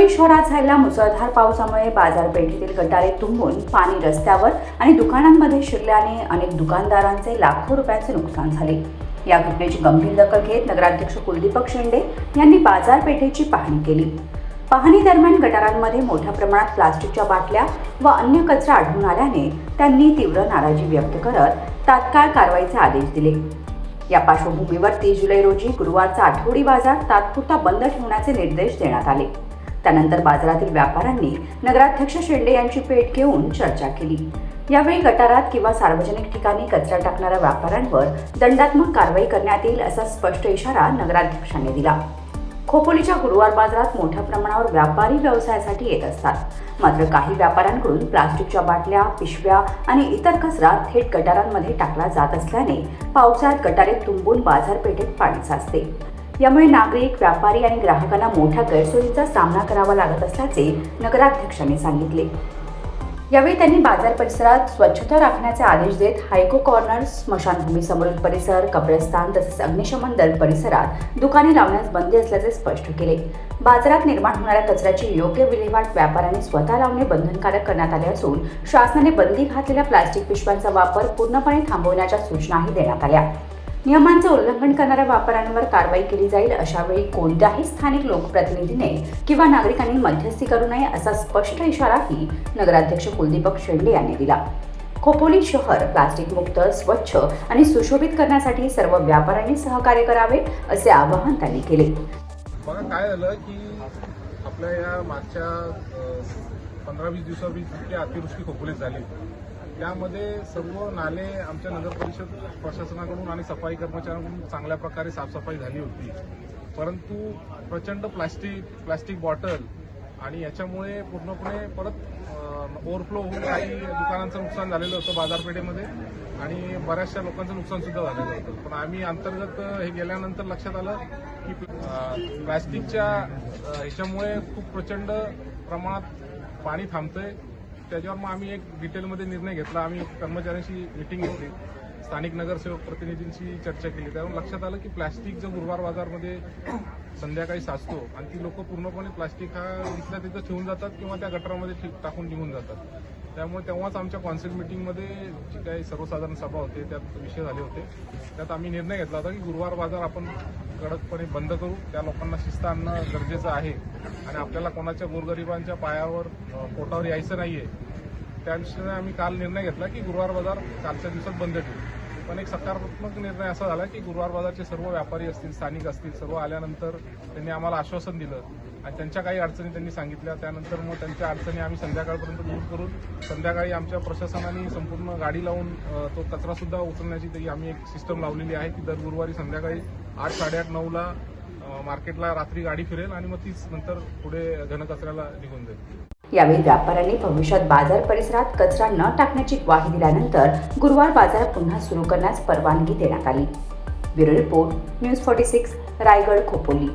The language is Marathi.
हिंगोली शहरात झालेल्या मुसळधार पावसामुळे बाजारपेठेतील गटारे तुंबून पाणी रस्त्यावर आणि दुकानांमध्ये शिरल्याने अनेक दुकानदारांचे लाखो रुपयांचे नुकसान झाले। या घटनेची गंभीर दखल घेत नगराध्यक्ष कुलदीपक शेंडे यांनी बाजारपेठेची पाहणी केली। पाहणी दरम्यान गटारांमध्ये मोठ्या प्रमाणात प्लास्टिकच्या बाटल्या व अन्य कचरा आढळून आल्याने त्यांनी तीव्र नाराजी व्यक्त करत तात्काळ कारवाईचे आदेश दिले। या पार्श्वभूमीवर 30 जुलै रोजी गुरुवारचा आठवडी बाजार तात्पुरता बंद ठेवण्याचे निर्देश देण्यात आले। त्यानंतर बाजारातील व्यापाऱ्यांनी नगराध्यक्ष शेंडे यांची भेट घेऊन चर्चा केली। यावेळी गटारात किंवा सार्वजनिक ठिकाणी कचरा टाकणाऱ्या व्यापाऱ्यांवर दंडात्मक कारवाई करण्यात येईल असा स्पष्ट इशारा नगराध्यक्षांनी दिला। खोपोलीच्या गुरुवार बाजारात मोठ्या प्रमाणावर व्यापारी व्यवसायासाठी येत असतात, मात्र काही व्यापाऱ्यांकडून प्लास्टिकच्या बाटल्या, पिशव्या आणि इतर कचरा थेट गटारांमध्ये टाकला जात असल्याने पावसाळ्यात गटारे तुंबून बाजारपेठेत पाणी साचते। यामुळे नागरिक, व्यापारी आणि ग्राहकांना मोठ्या गैरसोयींचा सामना करावा लागत असल्याचे नगराध्यक्षांनी सांगितले। यावेळी त्यांनी बाजार परिसरात स्वच्छता राखण्याचे आदेश देत हायको कॉर्नर, स्मशानभूमी समोरील परिसर, कब्रस्तान तसेच अग्निशमन दल परिसरात दुकाने लावण्यास बंदी असल्याचे स्पष्ट केले। बाजारात निर्माण होणाऱ्या कचऱ्याची योग्य विल्हेवाट व्यापाऱ्यांनी स्वतः लावणे बंधनकारक करण्यात आले असून शासनाने बंदी घातलेल्या प्लास्टिक पिशव्यांचा वापर पूर्णपणे थांबवण्याच्या सूचनाही देण्यात आल्या। नियमांचे उल्लंघन करणाऱ्या व्यापाऱ्यांवर कारवाई केली जाईल। अशावेळी कोणत्याही स्थानिक लोकप्रतिनिधीने किंवा नागरिकांनी मध्यस्थी करू नये असा स्पष्ट इशाराही नगराध्यक्ष कुलदीपक शेंडे यांनी दिला। खोपोली शहर प्लास्टिक मुक्त, स्वच्छ आणि सुशोभित करण्यासाठी सर्व व्यापाऱ्यांनी सहकार्य करावे असे आवाहन त्यांनी केले। बघा काय झालं की आपल्या या मागच्या 15-20 दिवसापूर्वी इतकी अतिवृष्टी खोपोलीत झाली। त्यामध्ये सर्व नाले आमच्या नगर परिषद प्रशासनाकडून आणि सफाई कर्मचाऱ्यांकडून चांगल्या प्रकारे साफसफाई झाली होती, परंतु प्रचंड प्लास्टिक बॉटल आणि याच्यामुळे पूर्णपणे परत ओव्हरफ्लो होऊन काही दुकानांचं नुकसान झालेलं होतं बाजारपेठेमध्ये आणि बऱ्याचशा लोकांचं नुकसान सुद्धा झालेलं होतं। पण आम्ही अंतर्गत हे गेल्यानंतर लक्षात आलं की प्लास्टिकच्या ह्याच्यामुळे खूप प्रचंड प्रमाणात पाणी थांबतंय। त्याच्यावर मग आम्ही एक डिटेलमध्ये निर्णय घेतला। आम्ही कर्मचाऱ्यांशी मीटिंग घेतली, स्थानिक नगरसेवक प्रतिनिधींशी चर्चा केली। त्यावरून लक्षात आलं की प्लास्टिक जो गुरुवार बाजारमध्ये संध्याकाळी साचतो आणि ती लोक पूर्णपणे प्लास्टिक हा इथल्या तिथं ठेवून जातात किंवा त्या गटारामध्ये टाकून निघून जातात। त्यामुळे तेव्हाच आमच्या कॉन्सिल मीटिंगमध्ये जी काही सर्वसाधारण सभा होते त्यात विषय झाले होते। त्यात आम्ही निर्णय घेतला होता की गुरुवार बाजार आपण कडकपणे बंद करू। त्या लोकांना शिस्त आणणं गरजेचं आहे आणि आपल्याला कोणाच्या गोरगरिबांच्या पायावर पोटावर यायचं नाहीये। त्यानुसार आम्ही काल निर्णय घेतला की गुरुवार बाजार कालच्या दिवसात बंद ठेवू। पण एक सकारात्मक निर्णय असा झाला की गुरुवार बाजारचे सर्व व्यापारी असतील, स्थानिक असतील, सर्व आल्यानंतर त्यांनी आम्हाला आश्वासन दिलं आणि त्यांच्या काही अडचणी त्यांनी सांगितल्या। त्यानंतर मग त्यांच्या अडचणी आम्ही संध्याकाळपर्यंत दूर करून संध्याकाळी आमच्या प्रशासनाने संपूर्ण गाडी लावून तो कचरा सुद्धा उचलण्याची तरी आम्ही एक सिस्टम लावलेली आहे की दर गुरुवारी संध्याकाळी 8, 8:30, 9ला मार्केटला रात्री गाडी फिरेल आणि मग तीच नंतर पुढे घनकचऱ्याला निघून जाईल। यावेळी व्यापाऱ्यांनी भविष्यात बाजार परिसरात कचरा न टाकण्याची ग्वाही दिल्यानंतर गुरुवार बाजार पुन्हा सुरू करण्यास परवानगी देण्यात आली। Bureau report, news 46, Raigad, Khopoli.